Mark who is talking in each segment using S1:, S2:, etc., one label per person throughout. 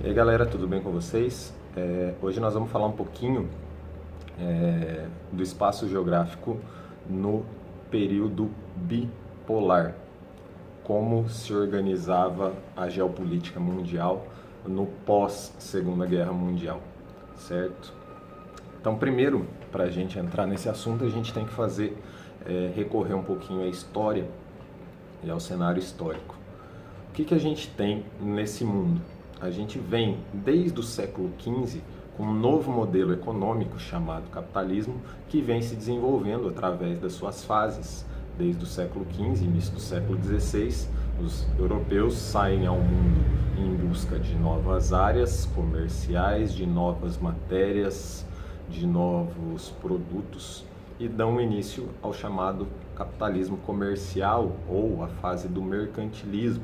S1: E aí galera, tudo bem com vocês? Hoje nós vamos falar um pouquinho do espaço geográfico no período bipolar, como se organizava a geopolítica mundial no pós-Segunda Guerra Mundial, certo? Então, primeiro, para a gente entrar nesse assunto, a gente tem que recorrer um pouquinho à história e ao cenário histórico. O que a gente tem nesse mundo? A gente vem, desde o século XV, com um novo modelo econômico chamado capitalismo, que vem se desenvolvendo através das suas fases. Desde o século XV, início do século XVI, os europeus saem ao mundo em busca de novas áreas comerciais, de novas matérias, de novos produtos e dão início ao chamado capitalismo comercial ou a fase do mercantilismo.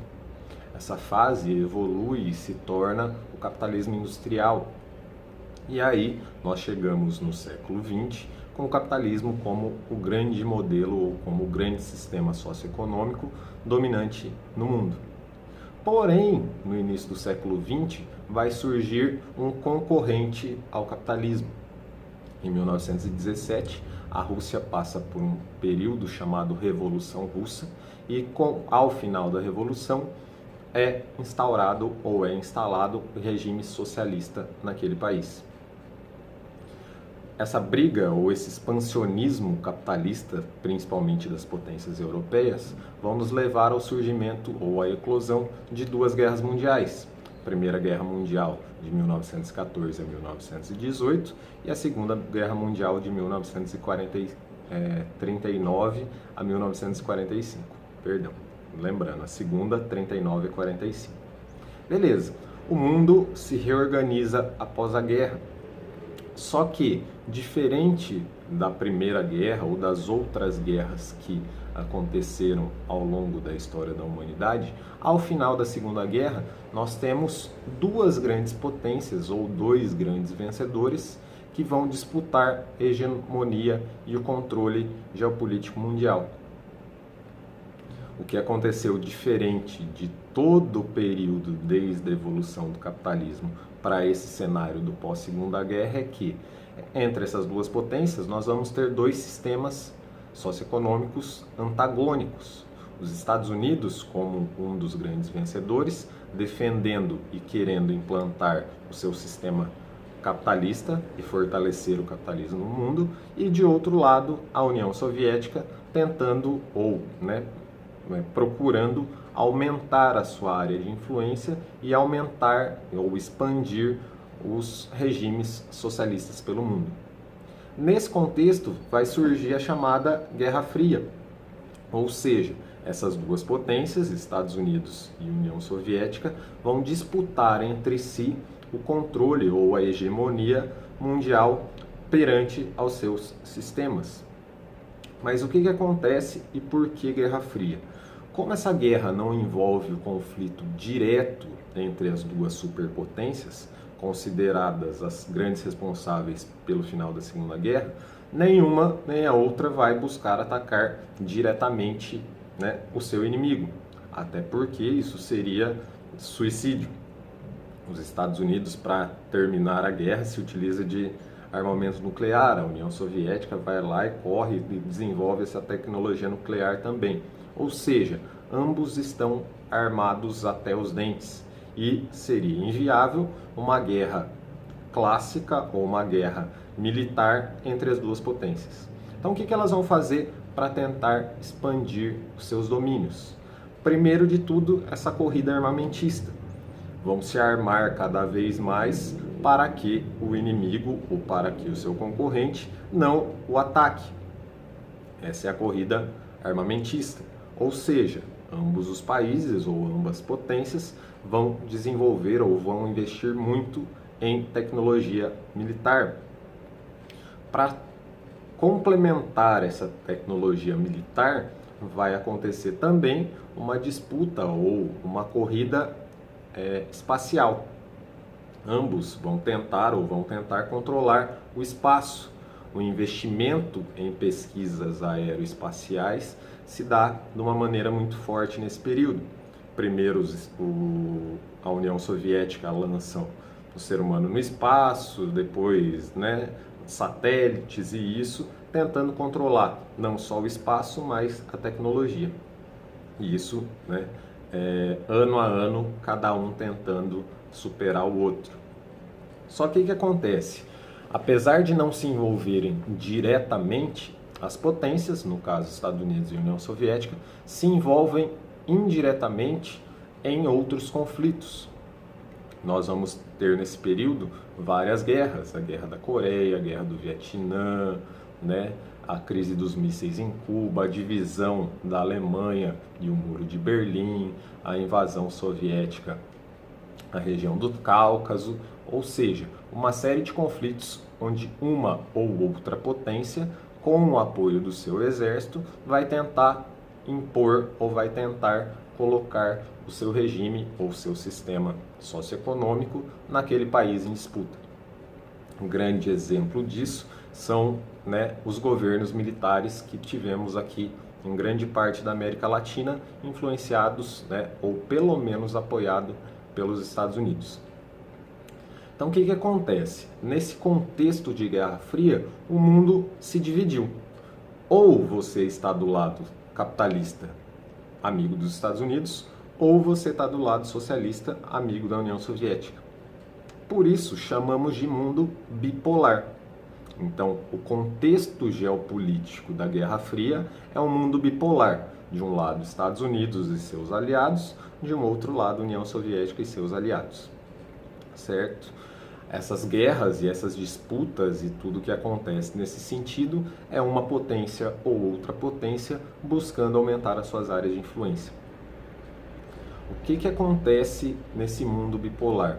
S1: Essa fase evolui e se torna o capitalismo industrial. E aí nós chegamos no século XX com o capitalismo como o grande modelo ou como o grande sistema socioeconômico dominante no mundo. Porém, no início do século XX vai surgir um concorrente ao capitalismo. Em 1917, a Rússia passa por um período chamado Revolução Russa e ao final da Revolução é instaurado ou é instalado o regime socialista naquele país. Essa briga ou esse expansionismo capitalista, principalmente das potências europeias, vão nos levar ao surgimento ou à eclosão de duas guerras mundiais. A Primeira Guerra Mundial de 1914 a 1918 e a Segunda Guerra Mundial de 1939 a 1945. Perdão. Lembrando, a segunda, 39 a 45. Beleza, o mundo se reorganiza após a guerra. Só que, diferente da Primeira Guerra ou das outras guerras que aconteceram ao longo da história da humanidade, ao final da Segunda Guerra, nós temos duas grandes potências ou dois grandes vencedores que vão disputar a hegemonia e o controle geopolítico mundial. O que aconteceu diferente de todo o período desde a evolução do capitalismo para esse cenário do pós-Segunda Guerra é que, entre essas duas potências, nós vamos ter dois sistemas socioeconômicos antagônicos. Os Estados Unidos, como um dos grandes vencedores, defendendo e querendo implantar o seu sistema capitalista e fortalecer o capitalismo no mundo, e de outro lado, a União Soviética tentando procurando aumentar a sua área de influência e aumentar ou expandir os regimes socialistas pelo mundo. Nesse contexto, vai surgir a chamada Guerra Fria, ou seja, essas duas potências, Estados Unidos e União Soviética, vão disputar entre si o controle ou a hegemonia mundial perante aos seus sistemas. Mas o que acontece e por que Guerra Fria? Como essa guerra não envolve o conflito direto entre as duas superpotências, consideradas as grandes responsáveis pelo final da Segunda Guerra, nenhuma nem a outra vai buscar atacar diretamente o seu inimigo, até porque isso seria suicídio. Os Estados Unidos, para terminar a guerra, se utiliza de armamento nuclear, a União Soviética vai lá e corre e desenvolve essa tecnologia nuclear também. Ou seja, ambos estão armados até os dentes e seria inviável uma guerra clássica ou uma guerra militar entre as duas potências. Então, o que elas vão fazer para tentar expandir os seus domínios? Primeiro de tudo, essa corrida armamentista. Vão se armar cada vez mais para que o inimigo ou para que o seu concorrente não o ataque. Essa é a corrida armamentista. Ou seja, ambos os países ou ambas potências vão desenvolver ou vão investir muito em tecnologia militar. Para complementar essa tecnologia militar, vai acontecer também uma disputa ou uma corrida espacial. Ambos vão tentar controlar o espaço. O investimento em pesquisas aeroespaciais se dá de uma maneira muito forte nesse período. primeiro a União Soviética lança o ser humano no espaço, depois, né, satélites e isso, tentando controlar não só o espaço, mas a tecnologia. E isso, né, ano a ano, cada um tentando superar o outro. Só que o que acontece? Apesar de não se envolverem diretamente, as potências, no caso Estados Unidos e União Soviética, se envolvem indiretamente em outros conflitos. Nós vamos ter nesse período várias guerras, a Guerra da Coreia, a Guerra do Vietnã, né? A crise dos mísseis em Cuba, a divisão da Alemanha e o Muro de Berlim, a invasão soviética na região do Cáucaso, ou seja, uma série de conflitos onde uma ou outra potência, com o apoio do seu exército, vai tentar impor ou vai tentar colocar o seu regime ou seu sistema socioeconômico naquele país em disputa. Um grande exemplo disso são, né, os governos militares que tivemos aqui em grande parte da América Latina, influenciados, né, ou pelo menos apoiados pelos Estados Unidos. Então o que acontece? Nesse contexto de Guerra Fria, o mundo se dividiu. Ou você está do lado capitalista, amigo dos Estados Unidos, ou você está do lado socialista, amigo da União Soviética. Por isso chamamos de mundo bipolar. Então, o contexto geopolítico da Guerra Fria é um mundo bipolar. De um lado, Estados Unidos e seus aliados, de um outro lado, União Soviética e seus aliados. Certo? Essas guerras e essas disputas e tudo que acontece nesse sentido é uma potência ou outra potência buscando aumentar as suas áreas de influência. O que acontece nesse mundo bipolar?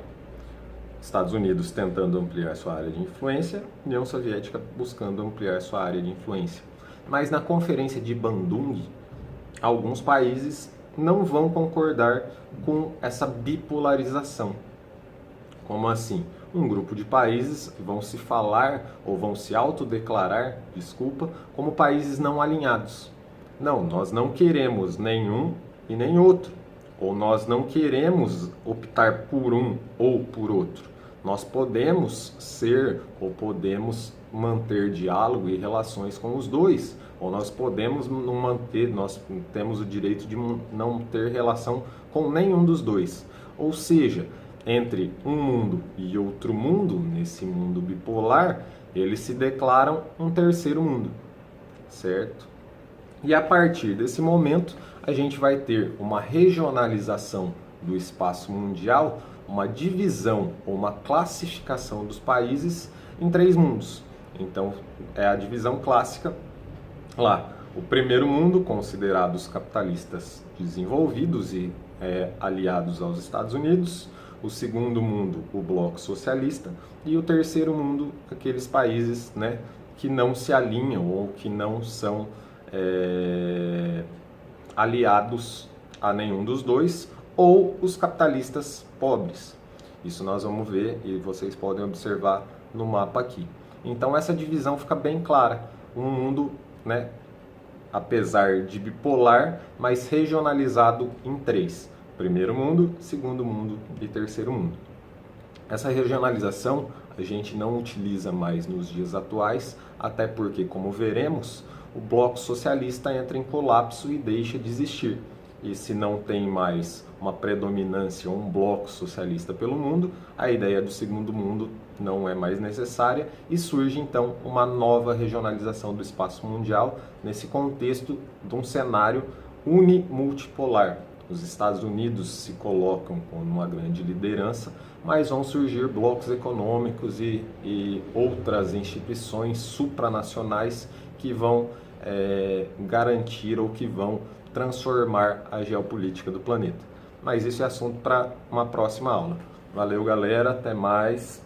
S1: Estados Unidos tentando ampliar sua área de influência, União Soviética buscando ampliar sua área de influência. Mas na Conferência de Bandung, alguns países não vão concordar com essa bipolarização. Como assim? Um grupo de países vão se falar ou vão se autodeclarar, como países não alinhados. Não, nós não queremos nenhum e nem outro. Ou nós não queremos optar por um ou por outro. Nós podemos ser ou podemos manter diálogo e relações com os dois. Ou nós podemos não manter, nós temos o direito de não ter relação com nenhum dos dois. Ou seja, entre um mundo e outro mundo, nesse mundo bipolar, eles se declaram um terceiro mundo, certo? E a partir desse momento, a gente vai ter uma regionalização do espaço mundial, uma divisão ou uma classificação dos países em três mundos. Então, é a divisão clássica lá. O primeiro mundo, considerado os capitalistas desenvolvidos e aliados aos Estados Unidos. O segundo mundo, o bloco socialista. E o terceiro mundo, aqueles países, né, que não se alinham ou que não são aliados a nenhum dos dois, ou os capitalistas pobres. Isso nós vamos ver e vocês podem observar no mapa aqui. Então essa divisão fica bem clara. Um mundo, né, apesar de bipolar, mas regionalizado em três. Primeiro mundo, segundo mundo e terceiro mundo. Essa regionalização a gente não utiliza mais nos dias atuais, até porque, como veremos, o bloco socialista entra em colapso e deixa de existir. E se não tem mais uma predominância ou um bloco socialista pelo mundo, a ideia do segundo mundo não é mais necessária e surge então uma nova regionalização do espaço mundial nesse contexto de um cenário unimultipolar. Os Estados Unidos se colocam como uma grande liderança, mas vão surgir blocos econômicos e outras instituições supranacionais que vão garantir ou que vão transformar a geopolítica do planeta. Mas isso é assunto para uma próxima aula. Valeu, galera, até mais.